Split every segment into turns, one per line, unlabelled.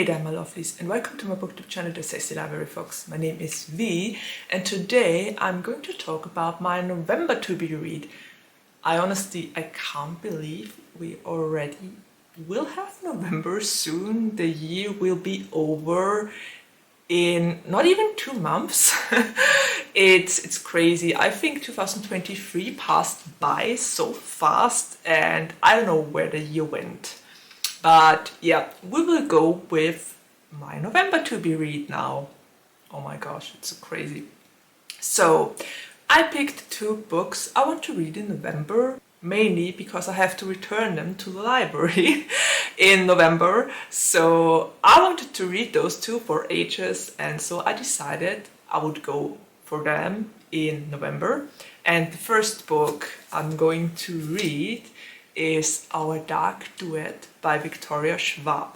there my lovelies, and welcome to my booktube channel, The Sassy Library Fox. My name is V, and today I'm going to talk about my November to be read. I can't believe we already will have November soon. The year will be over in not even 2 months. It's crazy. I think 2023 passed by so fast and I don't know where the year went. But yeah, we will go with my November to be read now. Oh my gosh, it's so crazy. So I picked 2 books I want to read in November, mainly because I have to return them to the library in November. So I wanted to read those 2 for ages, and so I decided I would go for them in November. And the first book I'm going to read is Our Dark Duet by Victoria Schwab.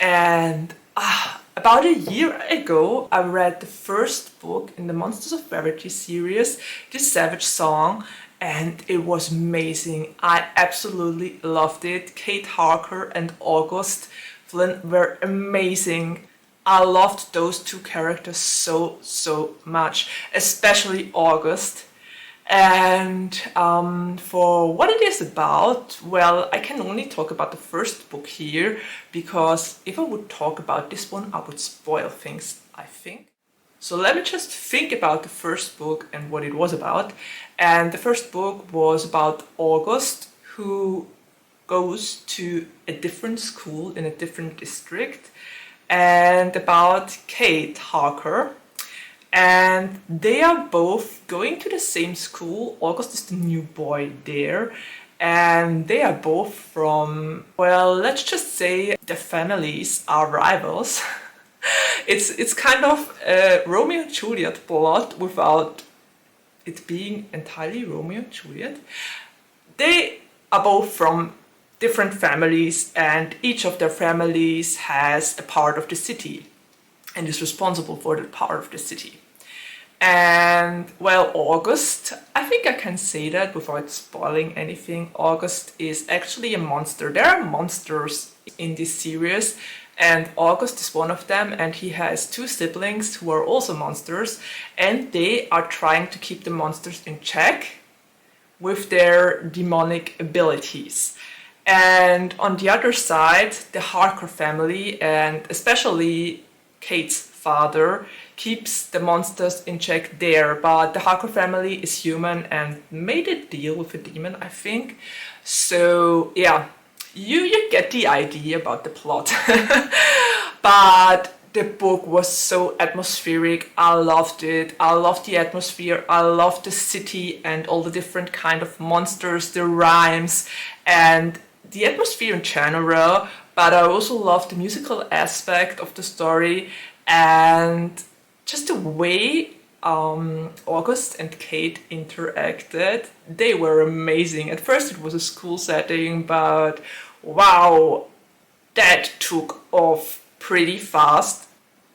And about a year ago I read the first book in the Monsters of Verity series, The Savage Song, and it was amazing. I absolutely loved it. Kate Harker and August Flynn were amazing. I loved those 2 characters so much, especially August. And for what it is about, well, I can only talk about the first book here, because if I would talk about this one, I would spoil things, I think. So let me just think about the first book and what it was about. And the first book was about August, who goes to a different school in a different district, and about Kate Harker. And they are both going to the same school. August is the new boy there, and they are both from, well, let's just say their families are rivals. It's kind of a Romeo and Juliet plot without it being entirely Romeo and Juliet. They are both from different families, and each of their families has a part of the city and is responsible for the part of the city. And well, August, I think I can say that without spoiling anything, August is actually a monster. There are monsters in this series, and August is one of them, and he has 2 siblings who are also monsters, and they are trying to keep the monsters in check with their demonic abilities. And on the other side, the Harker family, and especially Kate's father, keeps the monsters in check there, but the Harker family is human and made a deal with a demon, I think. So yeah, you get the idea about the plot. But the book was so atmospheric. I loved it. I loved the atmosphere. I loved the city and all the different kind of monsters, the rhymes, and the atmosphere in general. But I also loved the musical aspect of the story, and just the way August and Kate interacted. They were amazing. At first it was a school setting, but wow, that took off pretty fast.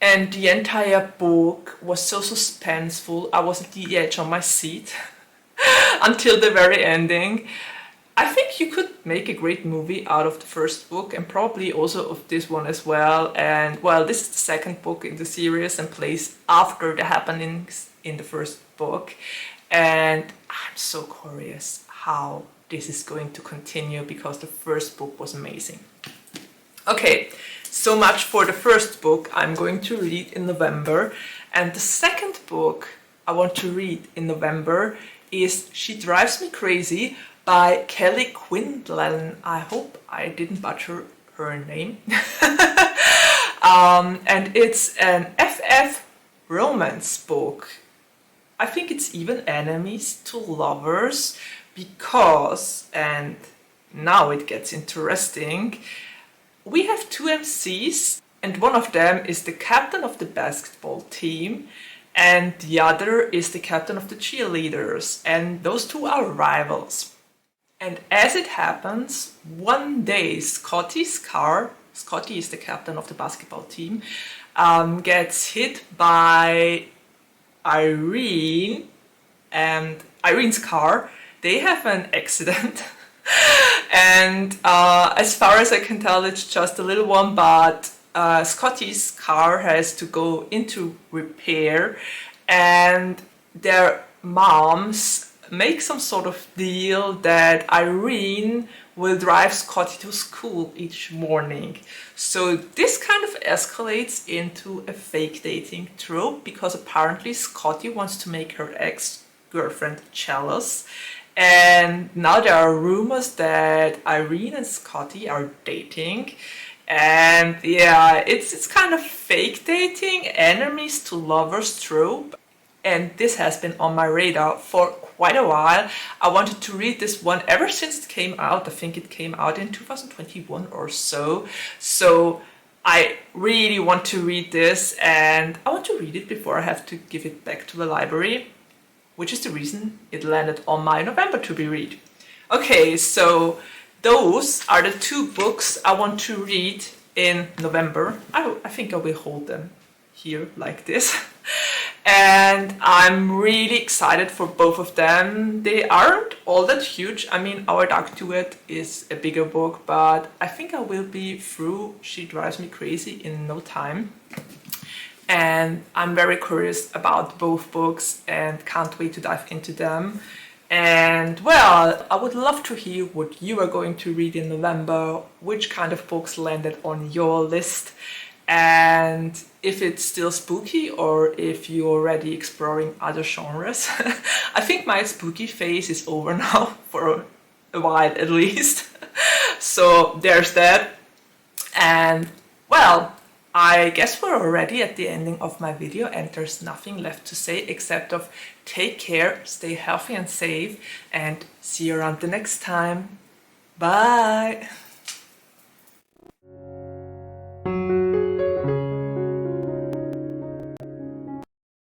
And the entire book was so suspenseful. I was at the edge of my seat until the very ending. I think you could make a great movie out of the first book, and probably also of this one as well. And well, this is the second book in the series and plays after the happenings in the first book. And I'm so curious how this is going to continue, because the first book was amazing. Okay, so much for the first book I'm going to read in November. And the second book I want to read in November is She Drives Me Crazy by Kelly Quindlen. I hope I didn't butcher her name. And it's an FF romance book. I think it's even enemies to lovers, because, and now it gets interesting, we have 2 MCs, and one of them is the captain of the basketball team, and the other is the captain of the cheerleaders, and those 2 are rivals. And as it happens, one day Scotty's car, Scotty is the captain of the basketball team, gets hit by Irene and Irene's car. They have an accident And as far as I can tell, it's just a little one, but Scotty's car has to go into repair, and their moms make some sort of deal that Irene will drive Scotty to school each morning. So this kind of escalates into a fake dating trope, because apparently Scotty wants to make her ex-girlfriend jealous. And now there are rumors that Irene and Scotty are dating. And yeah, it's kind of fake dating, enemies to lovers trope. And this has been on my radar for quite a while. I wanted to read this one ever since it came out. I think it came out in 2021 or so. So I really want to read this, and I want to read it before I have to give it back to the library, which is the reason it landed on my November to be read. Okay, so those are the 2 books I want to read in November. I think I will hold them here like this. And I'm really excited for both of them. They aren't all that huge. I mean, Our Dark Duet is a bigger book, but I think I will be through She Drives Me Crazy in no time. And I'm very curious about both books and can't wait to dive into them. And well, I would love to hear what you are going to read in November, which kind of books landed on your list, and if it's still spooky or if you're already exploring other genres. I think my spooky phase is over now, for a while at least. So there's that. And well, I guess we're already at the ending of my video, and there's nothing left to say except of take care, stay healthy and safe, and see you around the next time. Bye!